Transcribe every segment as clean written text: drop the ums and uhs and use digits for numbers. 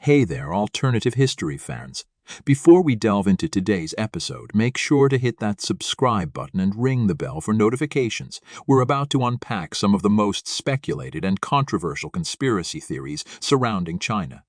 Hey there, alternative history fans. Before we delve into today's episode, make sure to hit that subscribe button and ring the bell for notifications. We're about to unpack some of the most speculated and controversial conspiracy theories surrounding China.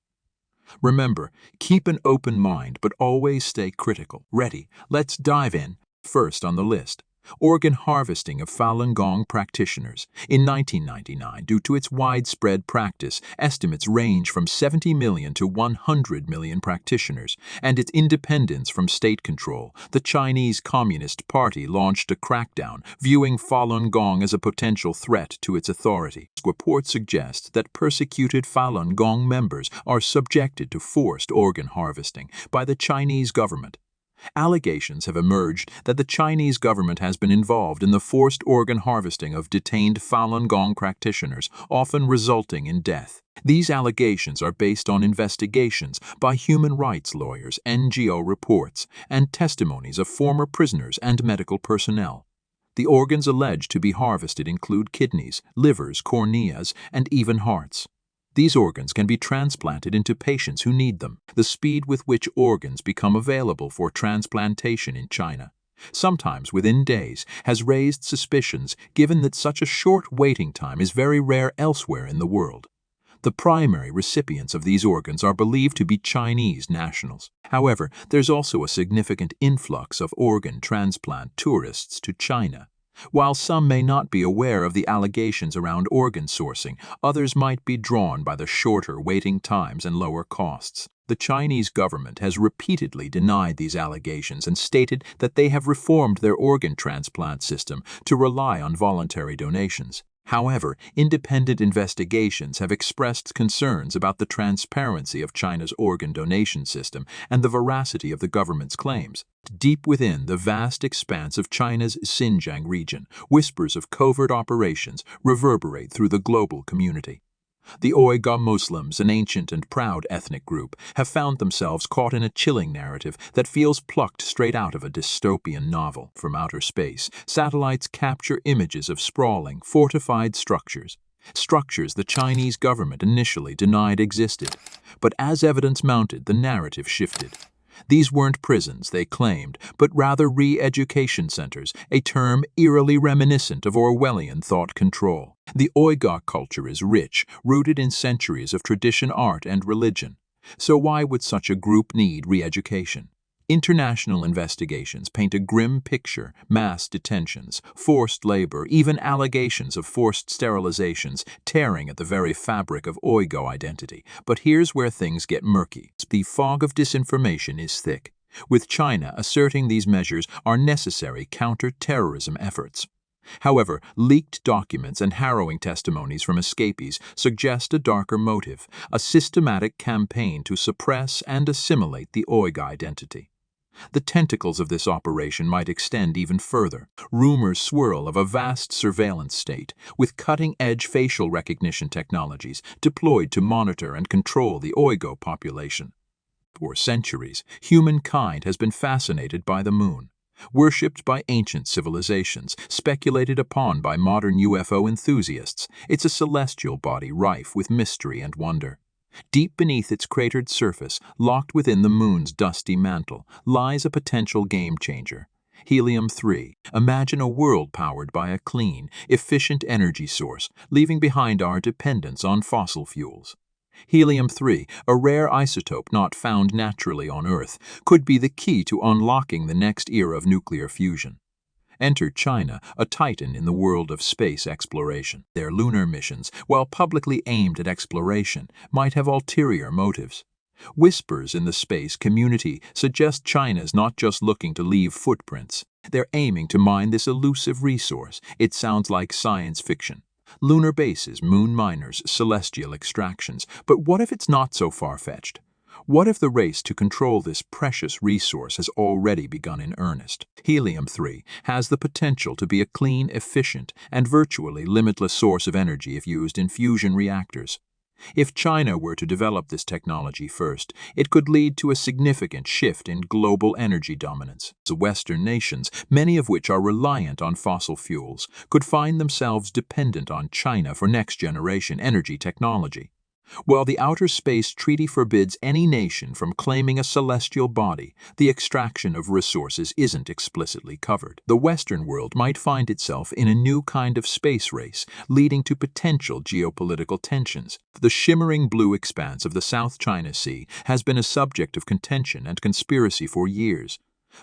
Remember, keep an open mind, but always stay critical. Ready? Let's dive in. First on the list, organ harvesting of Falun Gong practitioners. In 1999, due to its widespread practice, estimates range from 70 million to 100 million practitioners, and its independence from state control, the Chinese Communist Party launched a crackdown, viewing Falun Gong as a potential threat to its authority. Reports suggest that persecuted Falun Gong members are subjected to forced organ harvesting by the Chinese government. Allegations have emerged that the Chinese government has been involved in the forced organ harvesting of detained Falun Gong practitioners, often resulting in death. These allegations are based on investigations by human rights lawyers, NGO reports, and testimonies of former prisoners and medical personnel. The organs alleged to be harvested include kidneys, livers, corneas, and even hearts. These organs can be transplanted into patients who need them. The speed with which organs become available for transplantation in China, sometimes within days, has raised suspicions given that such a short waiting time is very rare elsewhere in the world. The primary recipients of these organs are believed to be Chinese nationals. However, there's also a significant influx of organ transplant tourists to China. While some may not be aware of the allegations around organ sourcing, others might be drawn by the shorter waiting times and lower costs. The Chinese government has repeatedly denied these allegations and stated that they have reformed their organ transplant system to rely on voluntary donations. However, independent investigations have expressed concerns about the transparency of China's organ donation system and the veracity of the government's claims. Deep within the vast expanse of China's Xinjiang region, whispers of covert operations reverberate through the global community. The Uyghur Muslims, an ancient and proud ethnic group, have found themselves caught in a chilling narrative that feels plucked straight out of a dystopian novel. From outer space, satellites capture images of sprawling, fortified structures. Structures the Chinese government initially denied existed. But as evidence mounted, the narrative shifted. These weren't prisons, they claimed, but rather re-education centers, a term eerily reminiscent of Orwellian thought control. The Uyghur culture is rich, rooted in centuries of tradition, art, and religion. So why would such a group need re-education? International investigations paint a grim picture: mass detentions, forced labor, even allegations of forced sterilizations, tearing at the very fabric of Uyghur identity. But here's where things get murky. The fog of disinformation is thick, with China asserting these measures are necessary counter-terrorism efforts. However, leaked documents and harrowing testimonies from escapees suggest a darker motive, a systematic campaign to suppress and assimilate the Uyghur identity. The tentacles of this operation might extend even further. Rumors swirl of a vast surveillance state, with cutting-edge facial recognition technologies deployed to monitor and control the Uyghur population. For centuries, humankind has been fascinated by the moon. Worshipped by ancient civilizations, speculated upon by modern UFO enthusiasts, it's a celestial body rife with mystery and wonder. Deep beneath its cratered surface, locked within the moon's dusty mantle, lies a potential game-changer. Helium-3. Imagine a world powered by a clean, efficient energy source, leaving behind our dependence on fossil fuels. Helium-3, a rare isotope not found naturally on Earth, could be the key to unlocking the next era of nuclear fusion. Enter China, a titan in the world of space exploration. Their lunar missions, while publicly aimed at exploration, might have ulterior motives. Whispers in the space community suggest China's not just looking to leave footprints. They're aiming to mine this elusive resource. It sounds like science fiction. Lunar bases, moon miners, celestial extractions. But what if it's not so far-fetched? What if the race to control this precious resource has already begun in earnest? Helium-3 has the potential to be a clean, efficient, and virtually limitless source of energy if used in fusion reactors. If China were to develop this technology first, it could lead to a significant shift in global energy dominance. The Western nations, many of which are reliant on fossil fuels, could find themselves dependent on China for next-generation energy technology. While the Outer Space Treaty forbids any nation from claiming a celestial body, the extraction of resources isn't explicitly covered. The Western world might find itself in a new kind of space race, leading to potential geopolitical tensions. The shimmering blue expanse of the South China Sea has been a subject of contention and conspiracy for years.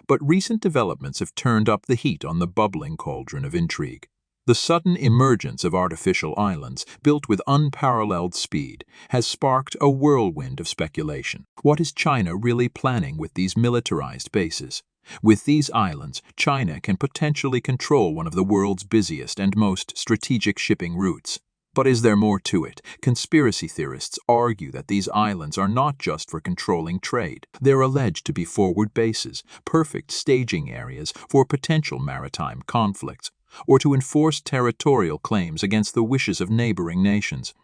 But recent developments have turned up the heat on the bubbling cauldron of intrigue. The sudden emergence of artificial islands, built with unparalleled speed, has sparked a whirlwind of speculation. What is China really planning with these militarized bases? With these islands, China can potentially control one of the world's busiest and most strategic shipping routes. But is there more to it? Conspiracy theorists argue that these islands are not just for controlling trade. They're alleged to be forward bases, perfect staging areas for potential maritime conflicts, or to enforce territorial claims against the wishes of neighboring nations.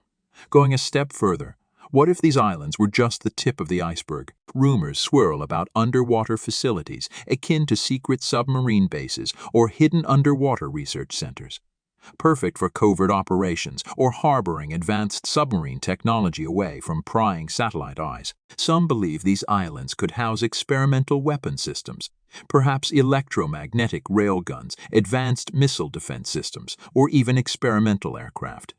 Going a step further, what if these islands were just the tip of the iceberg? Rumors swirl about underwater facilities akin to secret submarine bases or hidden underwater research centers, perfect for covert operations or harboring advanced submarine technology away from prying satellite eyes. Some believe these islands could house experimental weapon systems, perhaps electromagnetic railguns, advanced missile defense systems, or even experimental aircraft.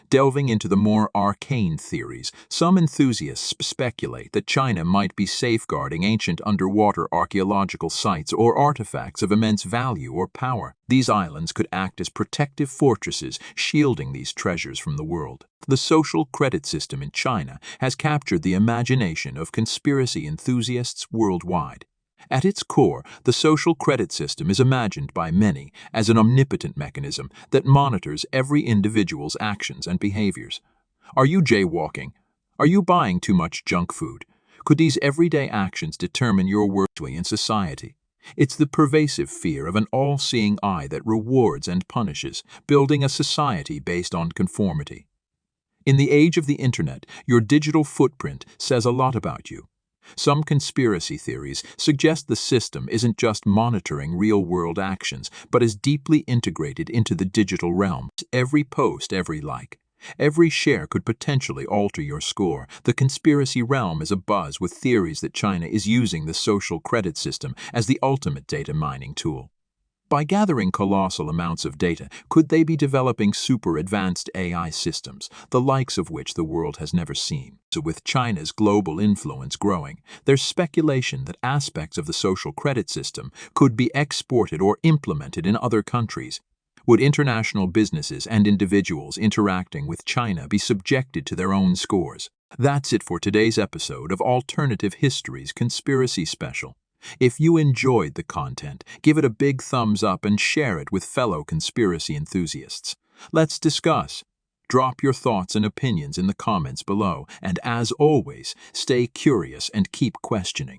Delving into the more arcane theories, some enthusiasts speculate that China might be safeguarding ancient underwater archaeological sites or artifacts of immense value or power. These islands could act as protective fortresses, shielding these treasures from the world. The social credit system in China has captured the imagination of conspiracy enthusiasts worldwide. At its core, the social credit system is imagined by many as an omnipotent mechanism that monitors every individual's actions and behaviors. Are you jaywalking? Are you buying too much junk food? Could these everyday actions determine your worth in society? It's the pervasive fear of an all-seeing eye that rewards and punishes, building a society based on conformity. In the age of the internet, your digital footprint says a lot about you. Some conspiracy theories suggest the system isn't just monitoring real-world actions, but is deeply integrated into the digital realm. Every post, every like, every share could potentially alter your score. The conspiracy realm is abuzz with theories that China is using the social credit system as the ultimate data mining tool. By gathering colossal amounts of data, could they be developing super-advanced AI systems, the likes of which the world has never seen? So with China's global influence growing, there's speculation that aspects of the social credit system could be exported or implemented in other countries. Would international businesses and individuals interacting with China be subjected to their own scores? That's it for today's episode of Alternative History's Conspiracy Special. If you enjoyed the content, give it a big thumbs up and share it with fellow conspiracy enthusiasts. Let's discuss. Drop your thoughts and opinions in the comments below, and as always, stay curious and keep questioning.